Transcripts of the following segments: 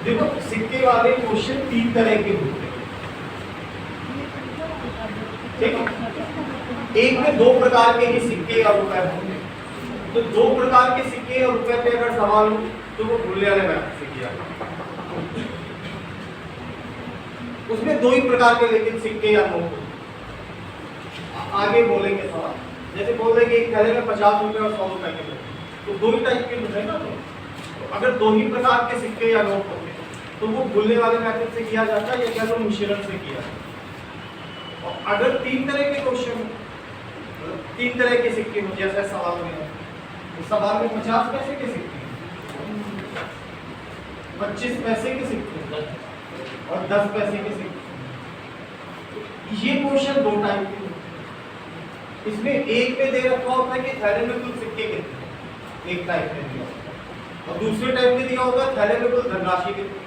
देखो सिक्के वाले क्वेश्चन 3 तरह के होते हैं, ठीक है। एक में 2 प्रकार के ही सिक्के और रुपए होंगे, तो 2 प्रकार के सिक्के और रुपए पे अगर सवाल हो तो वो भूलने वाले मैथ से किया, उसमें 2 ही प्रकार के लेकिन सिक्के या नोट आगे बोलेंगे सवाल। जैसे बोल देंगे एक थैले में 50 रुपए और 100 रुपए के नोट, तो 2 ही टाइप के होते हैं ना। तो अगर 2 ही प्रकार के सिक्के या नोट होते तो वो भूलने वाले मेथड से किया जाता है या क्या मिश्रण से किया जाता। और अगर 3 तरह के क्वेश्चन, 3 तरह के सिक्के हो, जैसे सवाल में तो सवाल में 50 पैसे के सिक्के, 25 पैसे के सिक्के और 10 पैसे के सिक्के, ये क्वेश्चन 2 टाइप के होते हैं। इसमें एक में दे रखा होता है कि थैले में कुल सिक्के कितने, एक टाइप में दिया होता है, और दूसरे टाइप में दिया होगा थैले में कुल धनराशि कितनी।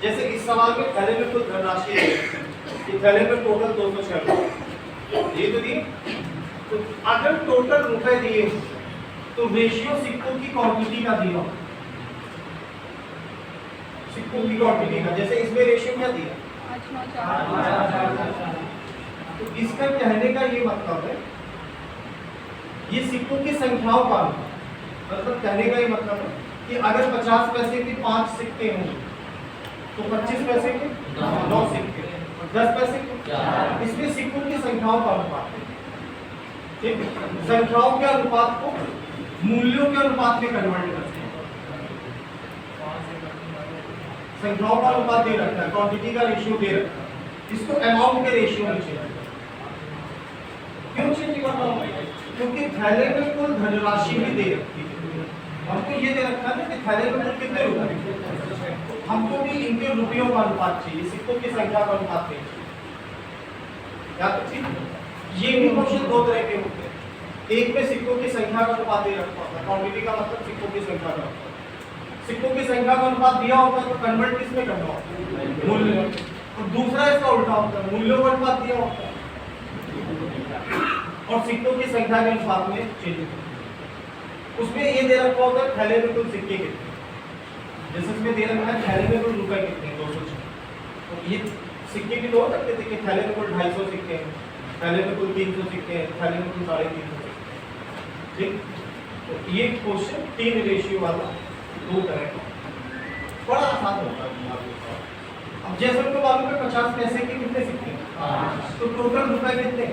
जैसे इस सवाल में थैले में कुल धनराशि है, कि थैले में टोटल 206 रुपए ये तो दिए। तो अगर टोटल रुपए दिए तो रेशियो सिक्कों की क्वांटिटी का दिया, सिक्कों की क्वांटिटी का। जैसे इसमें रेशियो क्या दिया, तो इसका कहने का ये मतलब है ये सिक्कों की संख्याओं का मतलब, कहने का ये मतलब है कि अगर 50 पैसे के 5 सिक्के हों तो 25 पैसे के 9 सिक्के और 10 पैसे के, इसमें सिक्कों की संख्याओं का अनुपात है, ठीक। संख्याओं के अनुपात को मूल्यों के अनुपात में कन्वर्ट करते हैं। संख्याओं का अनुपात दे रखा है, क्वांटिटी का रेशियो दे रखा है, इसको अमाउंट के रेशियो में चेंज करना। क्यों चेंज करना होगा, क्योंकि थैले में कुल धनराशि भी दे रखी है। हमको ये दे रखा है ना कि थैले में कुल कितने रुपए, हमको भी इनके रुपयों का अनुपात चाहिए, सिक्कों की संख्या का अनुपात चाहिए। क्या तो ठीक, ये भी क्वेश्चन 2 तरह के होते हैं। एक में सिक्कों की संख्या का अनुपात दे रखा होता है, क्वांटिटी का मतलब सिक्कों की संख्या का, सिक्कों की संख्या का अनुपात दिया होता है तो कन्वर्ट किस में करना होता है, मूल्य में। और दूसरा इसका उल्टा होता है, मूल्यों का अनुपात दिया होता है और सिक्कों की संख्या के अनुपात में चेंज होता है। उसमें ये दे रखा होता है थैले में कुल सिक्के कितने, जैसे इसमें दे रखा है थैले में कुल रुपए कितने 206, तो ये सिक्के भी तो हो सकते थे कि थैले में कुल 250 सिक्के हैं, थैले में कुल 300 सिक्के हैं, थैले में कुल 350 सिक्के, ठीक। तो ये क्वेश्चन 3 रेशियो वाला 2 तरह का, बड़ा आसान होता है। अब जैसे उनको मालूम है 50 पैसे के कितने सिक्के, तो टोटल रुपए कितने,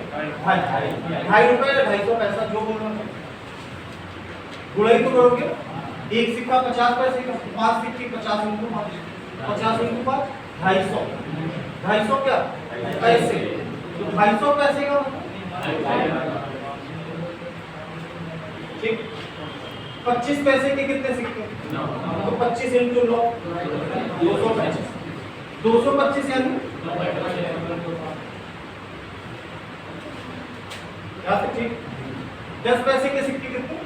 2.5 रुपए या 250 पैसा जो बोलना है, गुणाई तो करोगे। एक सिक्का 50 पैसे का, 5 सिक्के 50 इंटू 5, 50 इंटू 5 250, 250 क्या पैसे, तो 250 पैसे का ठीक। 25 पैसे के कितने सिक्के, तो 25 इंटू 9 225, 225 यानी क्या, तो ठीक। 10 पैसे के सिक्के कितने,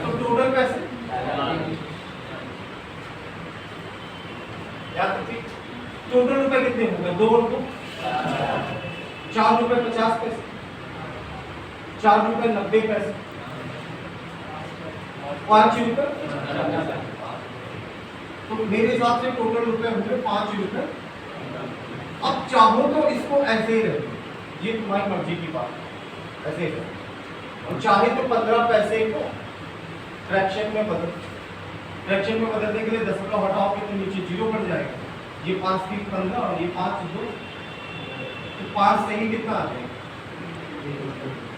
तो टोटल पैसे या तो ठीक, टोटल रुपए कितने हो गए, 2 और 2 4 रुपए 50 पैसे, 4 रुपए 90 पैसे, 5 रुपए, तो मेरे हिसाब से टोटल रुपए होंगे 5 रुपए। अब चाहो तो इसको ऐसे ही रखो, ये तुम्हारी मर्जी की बात है, ऐसे ही रखो। और चाहे तो 15 पैसे को फ्रैक्शन में बदल, फ्रैक्शन में बदलने के लिए 10 का हटाओगे तो नीचे 0 बढ़ जाएगा। ये 5 की 15 और ये 5 2, तो 5 से ही कितना आ जाएगा,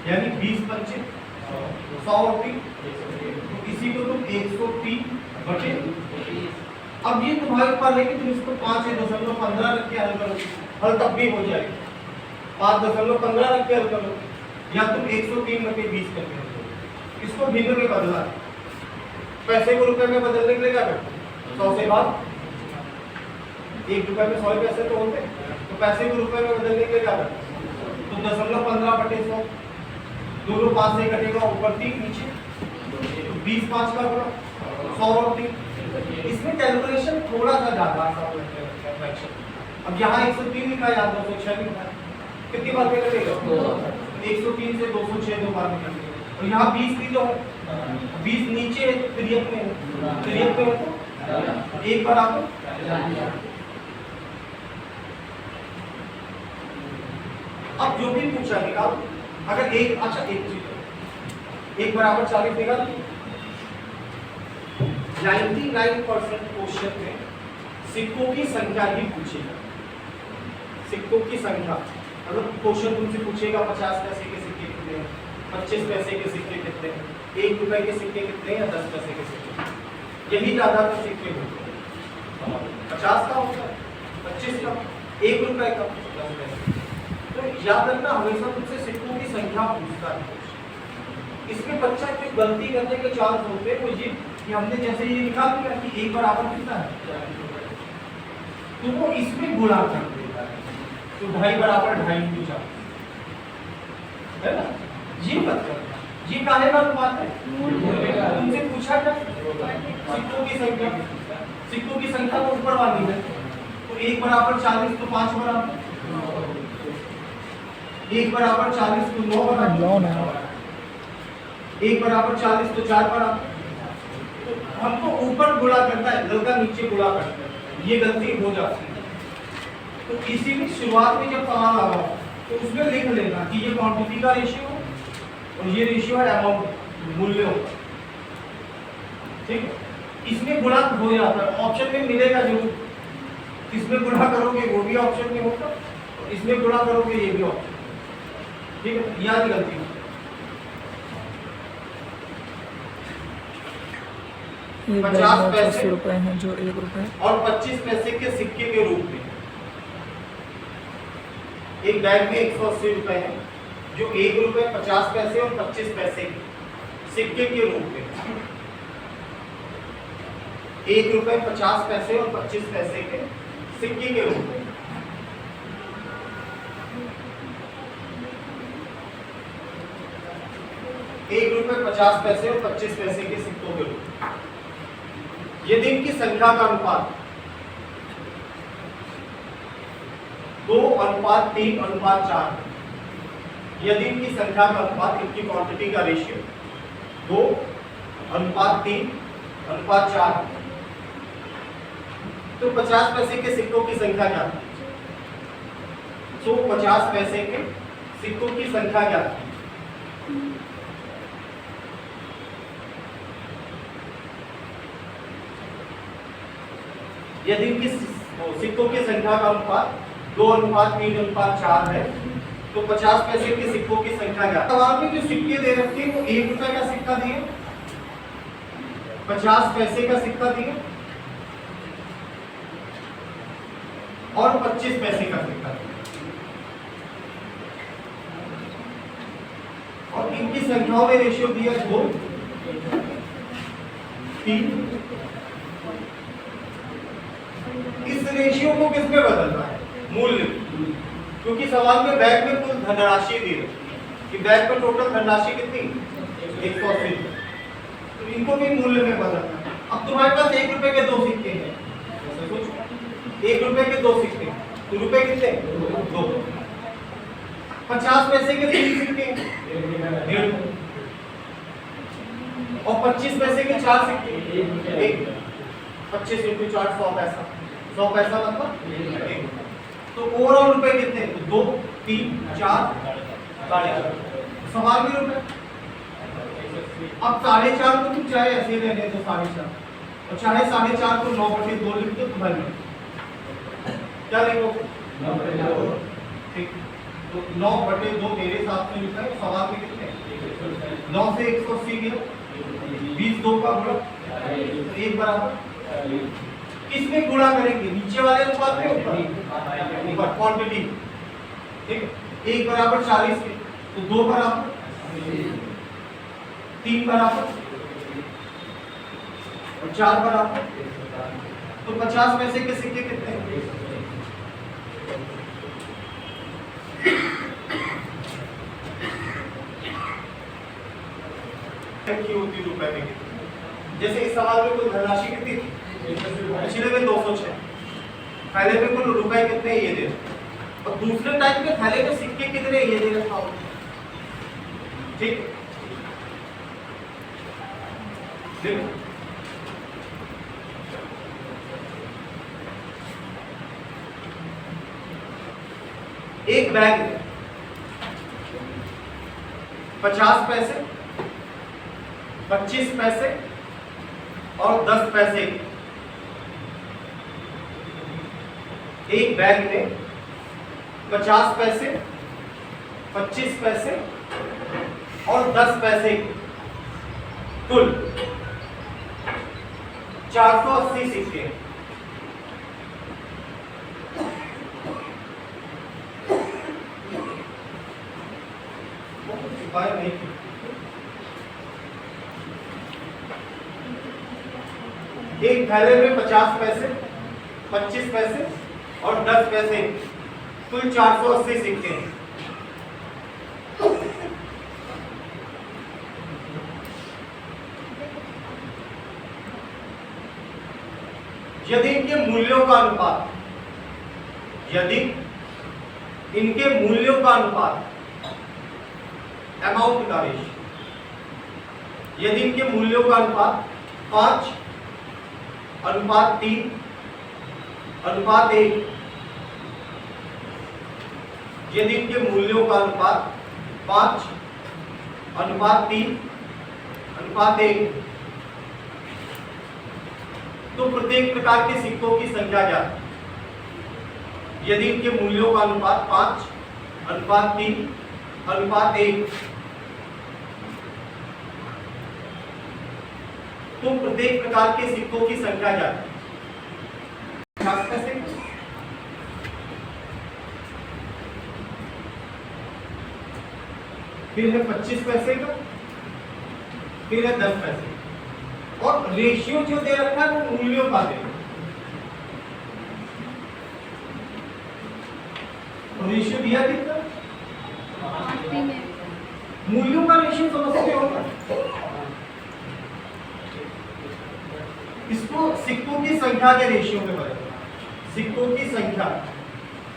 यानी 20 25 100 और 3, तो इसी को तुम 103 बटे। अब ये तुम्हारे ऊपर है कि तुम इसको 5.15 रख के हल करो, हल तब भी हो जाएगा। 5.15 रख के हल करो, या तुम 103 बटे 20 करके हल करो। इसको भिन्न में बदला, पैसे को रुपए में बदलने के लिए क्या करते, 100 से भाग, 1 रुपए में 100 पैसे तो होते, तो पैसे को रुपए में बदलने के लिए क्या करते, तो 0.15 बटे 100, दोनों 5 से कटेगा, ऊपर 3 नीचे, तो 20 5 का गुणा 100 और 3। इसमें कैलकुलेशन थोड़ा सा ज्यादा आसान है। अब यहाँ 103 लिखा है, यहाँ 206 लिखा है, कितनी बार पे कटेगा, 103 से 206 2 बार निकलेगा। और यहाँ 20 की जो है 20 नीचे तिर्यक में है, तो एक बराबर अब जो भी पूछा निकाल। अगर एक अच्छा एक चीज एक बराबर 40 निकाल। 99% क्वेश्चन में सिक्कों की संख्या ही पूछेगा। सिक्कों की संख्या अगर क्वेश्चन तुमसे पूछेगा 50 पैसे के सिक्के कितने हैं, 25 पैसे के सिक्के कितने हैं, 1 रुपए के सिक्के कितने हैं या 10 पैसे के सिक्के, यही ज्यादातर सिक्के होते हैं। 50 का होता है, 25 का, 1 रुपए का, 10 पैसे। तो याद रखना हमेशा तुमसे सिक्कों की संख्या पूछता है। इसमें बच्चा जो गलती करने के चांस होते हैं वो ये कि हमने जैसे ये लिखा दिया कि 1 बराबर कितना है, तो वो इसमें गुणा कर देता है, तो 2.5 बराबर 2.5 into 4 है ना। ये मत करना, ये काहे का अनुपात है, तुमसे पूछा था सिक्कों की संख्या, सिक्कों की संख्या तो ऊपर वाली है, तो 1 बराबर 40 तो 5 बराबर, 1 बराबर 40 तो 9 बराबर, 1 बराबर 40 तो 4 बराबर। तो हमको ऊपर गुणा करता है, लड़का नीचे गुणा करता है, ये गलती हो जाती है। तो किसी भी शुरुआत में जब सवाल आ रहा हो तो उसमें लिख लेना कि ये क्वांटिटी का रेशियो है और ये रेशियो है अमाउंट मूल्यों का, ठीक है। इसमें गुणा हो जाता है, ऑप्शन में मिलेगा जरूर, इसमें गुणा करोगे वो भी ऑप्शन में होगा और इसमें गुणा करोगे ये भी ऑप्शन, ठीक है। याद गलती है। 50 पैसे रुपए हैं जो 1 रुपए और 25 पैसे के सिक्के के रूप में एक बैग में 180 रुपए है जो 1 रुपए 50 पैसे और 25 पैसे के सिक्के के रूप में, 1 रुपए 50 पैसे और 25 पैसे के सिक्के के रूप में। एक रुपए 50 पैसे और 25 पैसे के सिक्कों के रूप में यदि इनकी संख्या का अनुपात 2:3:4 है, यदि इनकी संख्या का अनुपात, इनकी क्वांटिटी का रेशियो 2:3:4 तो 50 पैसे के सिक्कों की संख्या क्या थी, तो 50 पैसे के सिक्कों की संख्या क्या थी, यदि इनकी सिक्कों की संख्या का अनुपात 2:3:4 है तो 50 पैसे के सिक्कों की संख्या क्या। सवाल में जो सिक्के दे रखे हैं वो 1 रुपए का सिक्का दिए, 50 पैसे का सिक्का दिए और 25 पैसे का सिक्का दिए, और इनकी संख्याओं में रेशियो दिया 2:3। इस रेशियो को किस में बदलना है, मूल्य, क्योंकि सवाल में बैग में कुल धनराशि दी है कि बैग में टोटल धनराशि कितनी 180, तो इनको भी मूल्य में बदलना है। अब तुम्हारे पास 1 रुपए के 2 सिक्के हैं, 1 रुपए के 2 सिक्के, तो रुपए कितने 2, 50 पैसे के 3 सिक्के 1.5 और 25 पैसे के 4 सिक्के 1, 25 × 4 100 पैसा, 100 पैसा मतलब 1। तो ओवरऑल रुपए कितने 2, 3, 4, 4.5, सवाल में रुपए। अब 4.5 को तुम चाहे ऐसे ले तो 4.5 और चाहे 4.5 को 9/2 लिख दो तुम्हारी, क्या लिखोगे 9/2, ठीक। तो 9/2 मेरे हिसाब से लिखा है, सवाल में कितने 9 से 180 गया, 20 2 का गुणा, 1 बराबर किसमें गुणा करेंगे, नीचे वाले अनुपात में ऊपर क्वांटिटी, ठीक है। 1 बराबर 40 के तो 2 बराबर, 3 बराबर और 4 बराबर, तो 50 पैसे के सिक्के कितने हैं, होती रुपए में। जैसे इस सवाल में कुल धनराशि कितनी थी, पिछले में 206, पहले में कुल रुपए कितने ये दे, और दूसरे टाइप के थैले में सिक्के कितने ये दे रखा हो, ठीक। देखो एक बैग में 50 पैसे, 25 पैसे और 10 पैसे। एक बैग में 50 पैसे, 25 पैसे और 10 पैसे, कुल 480 सिक्के। नहीं, एक थैले में 50 पैसे, 25 पैसे और 10 पैसे, कुल 480 सिक्के हैं। यदि इनके मूल्यों का अनुपात, यदि इनके मूल्यों का अनुपात, अमाउंट का रेशियो, यदि इनके मूल्यों का अनुपात 5 अनुपात 3 अनुपात 1, यदि इनके मूल्यों का अनुपात 5 अनुपात 3 अनुपात 1, तो प्रत्येक प्रकार के सिक्कों की संख्या क्या है? यदि इनके मूल्यों का अनुपात 5 अनुपात 3 अनुपात 1, तो प्रत्येक प्रकार के सिक्कों की संख्या क्या है? 50 पैसे, फिर है 25 पैसे का, फिर है 10 पैसे, और रेशियो जो दे रखा है वो मूल्यों का दे रखा है। रेशियो दिया कितना? मूल्यों का रेशियो समझते हो ना? इसको सिक्कों की संख्या के रेशियो में बदलना। सिक्कों की संख्या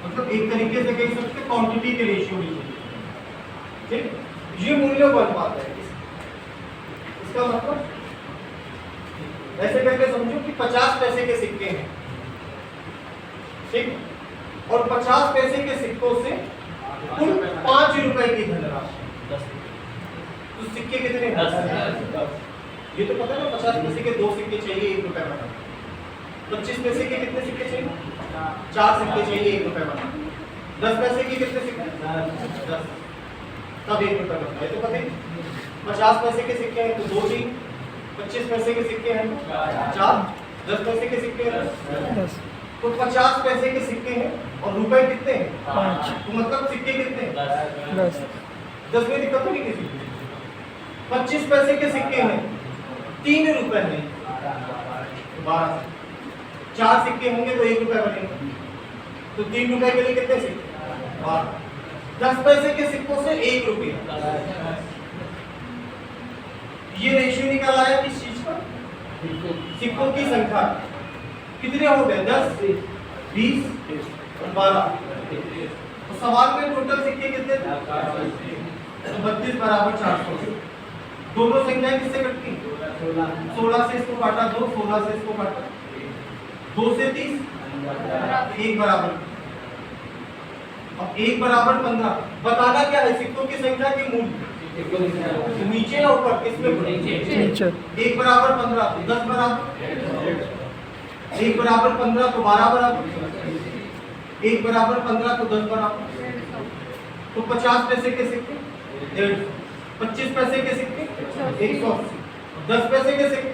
मतलब एक तरीके से कह सकते क्वांटिटी के रेशियो में, ठीक? ये मूल्यों का अनुपात है। इसका मतलब ऐसे करके समझो कि 50 पैसे के सिक्के हैं, ठीक? और 50 पैसे के सिक्कों से कुल 5 रुपए की धनराशि, तो सिक्के कितने हैं? 10। ये तो पता है ना, 50 पैसे के 2 सिक्के चाहिए 1 रुपए बना। 25 पैसे के कितने सिक्के चाहिए? 4 सिक्के चाहिए 1 रुपए बना। 10 पैसे के कितने सिक्के? 10, तब 1 रुपए बनता है। तो पता है 50 पैसे के सिक्के हैं तो 2 चाहिए, 25 पैसे के सिक्के हैं 4, 10 पैसे के सिक्के हैं 10, तो 50 पैसे के सिक्के हैं और रुपए कितने हैं? 5, तो मतलब सिक्के कितने हैं? 10 में दिक्कत नहीं किसी को। 25 पैसे के सिक्के हैं 3 रुपए में 12, 4 सिक्के होंगे तो 1 रुपए बनेगा, तो 3 रुपए के लिए कितने सिक्के? 12। 10 पैसे के सिक्कों से 1 रुपया। ये रेशियो निकल आया किस चीज का? सिक्कों की संख्या। कितने हो गए? 10, 20 और 12। तो सवाल में टोटल सिक्के कितने थे? तो 32 बराबर 400। दोनों संख्याएं किससे कटती? 16 से इसको काटा 2, 16 से इसको काटा 2 से 30, 1 बराबर। अब 1 बराबर 15। बताना क्या है? सिक्कों की संख्या की मूल्य नीचे या ऊपर? किसमें? नीचे। 1 बराबर 15 तो 10 बराबर, 1 बराबर 15 तो 12 बराबर, 1 बराबर 15 तो 10 बराबर। तो 50 पैसे के सिक्के 150, 25 पैसे के सिक्के 180, 10 पैसे के सिक्के